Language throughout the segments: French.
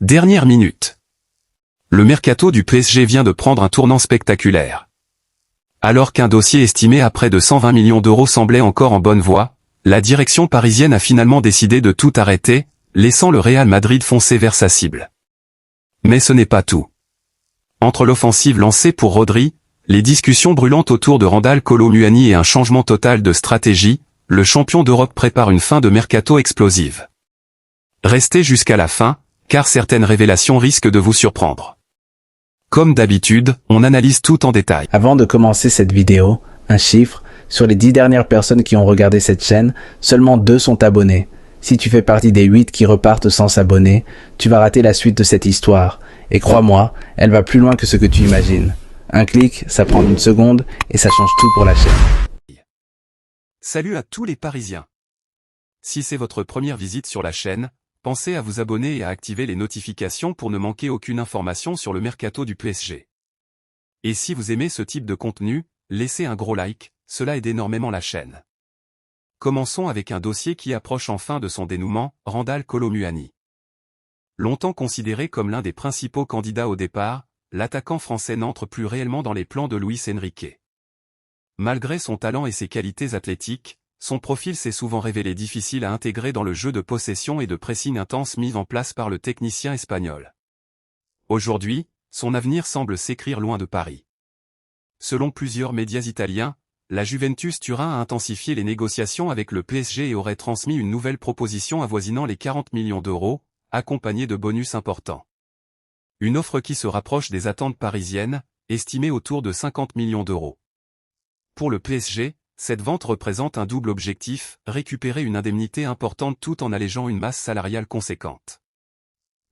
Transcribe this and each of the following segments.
Dernière minute. Le mercato du PSG vient de prendre un tournant spectaculaire. Alors qu'un dossier estimé à près de 120 millions d'euros semblait encore en bonne voie, la direction parisienne a finalement décidé de tout arrêter, laissant le Real Madrid foncer vers sa cible. Mais ce n'est pas tout. Entre l'offensive lancée pour Rodri, les discussions brûlantes autour de Randal Kolo Muani et un changement total de stratégie, le champion d'Europe prépare une fin de mercato explosive. Restez jusqu'à la fin, car certaines révélations risquent de vous surprendre. Comme d'habitude, on analyse tout en détail. Avant de commencer cette vidéo, un chiffre, sur les 10 dernières personnes qui ont regardé cette chaîne, seulement 2 sont abonnés. Si tu fais partie des 8 qui repartent sans s'abonner, tu vas rater la suite de cette histoire. Et crois-moi, elle va plus loin que ce que tu imagines. Un clic, ça prend 1 seconde et ça change tout pour la chaîne. Salut à tous les Parisiens. Si c'est votre première visite sur la chaîne, pensez à vous abonner et à activer les notifications pour ne manquer aucune information sur le mercato du PSG. Et si vous aimez ce type de contenu, laissez un gros like, cela aide énormément la chaîne. Commençons avec un dossier qui approche enfin de son dénouement, Randal Kolo Muani. Longtemps considéré comme l'un des principaux candidats au départ, l'attaquant français n'entre plus réellement dans les plans de Luis Enrique. Malgré son talent et ses qualités athlétiques, son profil s'est souvent révélé difficile à intégrer dans le jeu de possession et de pressing intense mis en place par le technicien espagnol. Aujourd'hui, son avenir semble s'écrire loin de Paris. Selon plusieurs médias italiens, la Juventus Turin a intensifié les négociations avec le PSG et aurait transmis une nouvelle proposition avoisinant les 40 millions d'euros, accompagnée de bonus importants. Une offre qui se rapproche des attentes parisiennes, estimée autour de 50 millions d'euros. Pour le PSG, cette vente représente un double objectif, récupérer une indemnité importante tout en allégeant une masse salariale conséquente.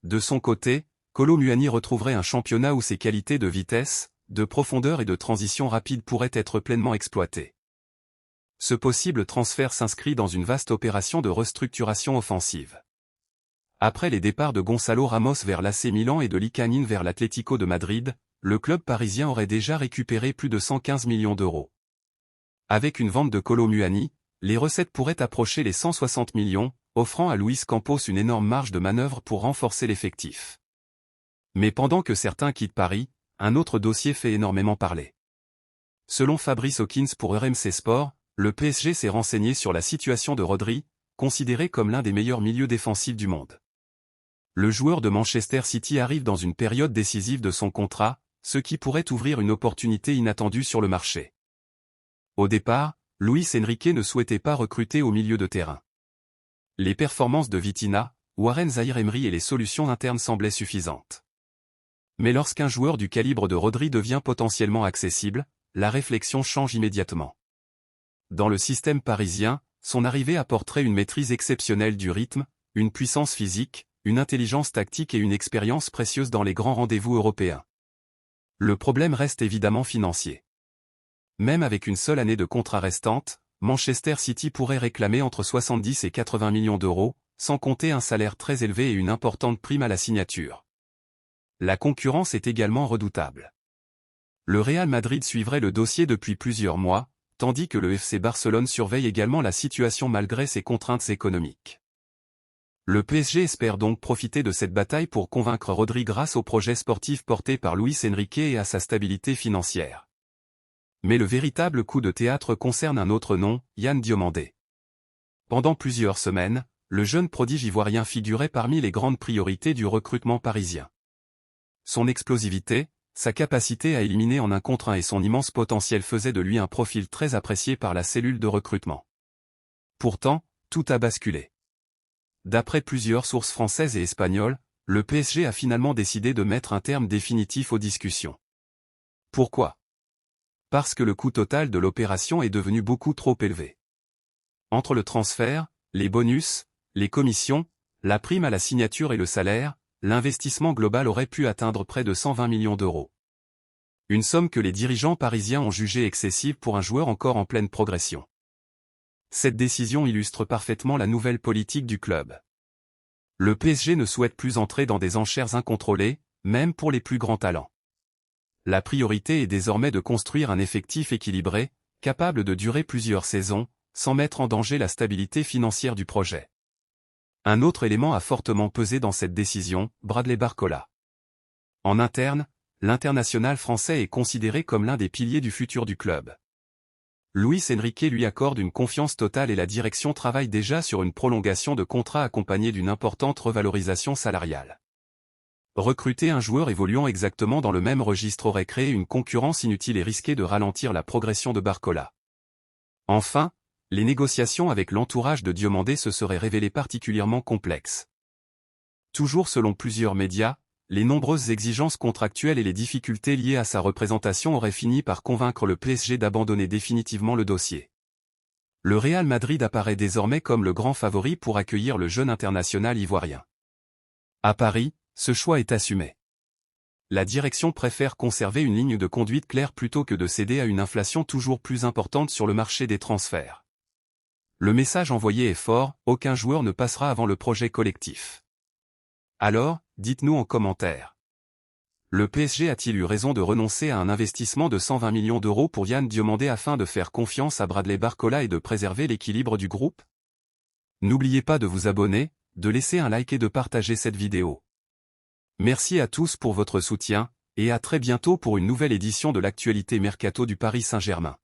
De son côté, Kolo Muani retrouverait un championnat où ses qualités de vitesse, de profondeur et de transition rapide pourraient être pleinement exploitées. Ce possible transfert s'inscrit dans une vaste opération de restructuration offensive. Après les départs de Gonçalo Ramos vers l'AC Milan et de Liikanen vers l'Atlético de Madrid, le club parisien aurait déjà récupéré plus de 115 millions d'euros. Avec une vente de Kolo Muani, les recettes pourraient approcher les 160 millions, offrant à Luis Campos une énorme marge de manœuvre pour renforcer l'effectif. Mais pendant que certains quittent Paris, un autre dossier fait énormément parler. Selon Fabrice Hawkins pour RMC Sport, le PSG s'est renseigné sur la situation de Rodri, considéré comme l'un des meilleurs milieux défensifs du monde. Le joueur de Manchester City arrive dans une période décisive de son contrat, ce qui pourrait ouvrir une opportunité inattendue sur le marché. Au départ, Luis Enrique ne souhaitait pas recruter au milieu de terrain. Les performances de Vitinha, Warren Zaïre-Emery et les solutions internes semblaient suffisantes. Mais lorsqu'un joueur du calibre de Rodri devient potentiellement accessible, la réflexion change immédiatement. Dans le système parisien, son arrivée apporterait une maîtrise exceptionnelle du rythme, une puissance physique, une intelligence tactique et une expérience précieuse dans les grands rendez-vous européens. Le problème reste évidemment financier. Même avec une seule année de contrat restante, Manchester City pourrait réclamer entre 70 et 80 millions d'euros, sans compter un salaire très élevé et une importante prime à la signature. La concurrence est également redoutable. Le Real Madrid suivrait le dossier depuis plusieurs mois, tandis que le FC Barcelone surveille également la situation malgré ses contraintes économiques. Le PSG espère donc profiter de cette bataille pour convaincre Rodri grâce au projet sportif porté par Luis Enrique et à sa stabilité financière. Mais le véritable coup de théâtre concerne un autre nom, Yann Diomandé. Pendant plusieurs semaines, le jeune prodige ivoirien figurait parmi les grandes priorités du recrutement parisien. Son explosivité, sa capacité à éliminer en 1 contre 1 et son immense potentiel faisaient de lui un profil très apprécié par la cellule de recrutement. Pourtant, tout a basculé. D'après plusieurs sources françaises et espagnoles, le PSG a finalement décidé de mettre un terme définitif aux discussions. Pourquoi ? Parce que le coût total de l'opération est devenu beaucoup trop élevé. Entre le transfert, les bonus, les commissions, la prime à la signature et le salaire, l'investissement global aurait pu atteindre près de 120 millions d'euros. Une somme que les dirigeants parisiens ont jugée excessive pour un joueur encore en pleine progression. Cette décision illustre parfaitement la nouvelle politique du club. Le PSG ne souhaite plus entrer dans des enchères incontrôlées, même pour les plus grands talents. La priorité est désormais de construire un effectif équilibré, capable de durer plusieurs saisons, sans mettre en danger la stabilité financière du projet. Un autre élément a fortement pesé dans cette décision, Bradley Barcola. En interne, l'international français est considéré comme l'un des piliers du futur du club. Luis Enrique lui accorde une confiance totale et la direction travaille déjà sur une prolongation de contrat accompagnée d'une importante revalorisation salariale. Recruter un joueur évoluant exactement dans le même registre aurait créé une concurrence inutile et risqué de ralentir la progression de Barcola. Enfin, les négociations avec l'entourage de Diomandé se seraient révélées particulièrement complexes. Toujours selon plusieurs médias, les nombreuses exigences contractuelles et les difficultés liées à sa représentation auraient fini par convaincre le PSG d'abandonner définitivement le dossier. Le Real Madrid apparaît désormais comme le grand favori pour accueillir le jeune international ivoirien. À Paris, ce choix est assumé. La direction préfère conserver une ligne de conduite claire plutôt que de céder à une inflation toujours plus importante sur le marché des transferts. Le message envoyé est fort, aucun joueur ne passera avant le projet collectif. Alors, dites-nous en commentaire. Le PSG a-t-il eu raison de renoncer à un investissement de 120 millions d'euros pour Yann Diomandé afin de faire confiance à Bradley Barcola et de préserver l'équilibre du groupe? N'oubliez pas de vous abonner, de laisser un like et de partager cette vidéo. Merci à tous pour votre soutien, et à très bientôt pour une nouvelle édition de l'actualité Mercato du Paris Saint-Germain.